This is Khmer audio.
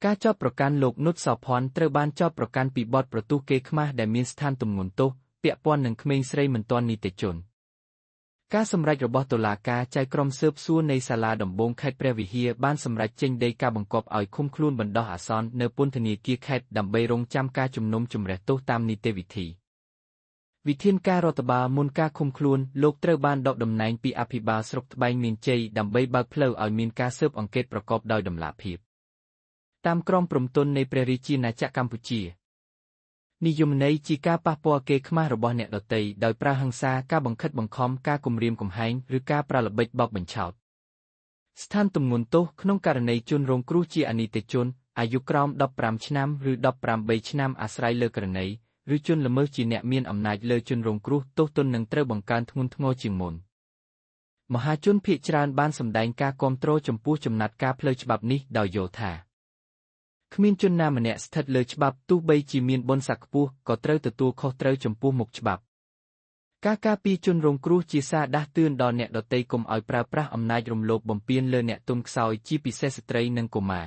ការចោទប្រកាន់លោកនុតសោភ័ណ្ឌត្រូវបានចោទប្រកាន់ពីបទប្រទុះកេរខ្មាស់ដែលមានស្ថានទម្ងន់ទោសពាក់ព័ន្ធនឹងក្មេងស្រីមិនទាន់នីតិជនការសម្រេចរបស់តុលាការចៅក្រមស៊ើបសួរនៃសាលាដំបងខេត្តព្រះវិហារបានសម្រេចចេញដីកាបង្គាប់ឲ្យឃុំខ្លួនបណ្ដោះអាសន្ននៅពន្ធនាគារខេត្តដើម្បីរងចាំការជំនុំជម្រះទោសតាមនីតិវិធីវិធានការរដ្ឋបាលមុនការឃុំខ្លួនលោកត្រូវបានដកតំណែងពីអភិបាលស្រុកត្បែងមានជ័យដើម្បីបើកផ្លូវឲ្យមានការស៊ើបអង្កេតប្រកបដោយតម្លាភាពតាមក្រមព្រំទណ្ឌនៃព្រះរាជាណាចក្រកម្ពុជានិយមន័យជាការប៉ះពាល់កេរខ្មាស់របស់អ្នកដទៃដោយប្រើហិង្សាការបង្ខិតបង្ខំការគំរាមកំហែងឬការប្រល្បិចបោកបញ្ឆោតស្ថានទម្ងន់ទោសក្នុងករណីជនរងគ្រោះជាអនីតិជនអាយុក្រោម15ឆ្នាំឬ18ឆ្នាំអាស្រ័យលើករណីឬជនល្មើសជាអ្នកមានអំណាចលើជនរងគ្រោះទោសទណ្ឌនឹងត្រូវបង្កើនធ្ងន់ធ្ងរជាងមុនមហាជនភាគច្រើនបានសម្ដែងការគាំទ្រចំពោះចំណាត់ការផ្លូវច្បាប់នេះដោយយល់ថាគ្មានជនណាម្នាក់ស្ថិតលើច្បាប់ទោះបីជាមានបុណ្យស័ក្តិខ្ពស់ក៏ត្រូវទទួលខុសត្រូវចំពោះមុខច្បាប់ការការពារជនរងគ្រោះជាសារដាស់តឿនដល់អ្នកដទៃកុំឲ្យប្រើប្រាស់អំណាចរំលោភបំពានលើអ្នកទន់ខ្សោយជាពិសេសស្ត្រីនិងកុមារ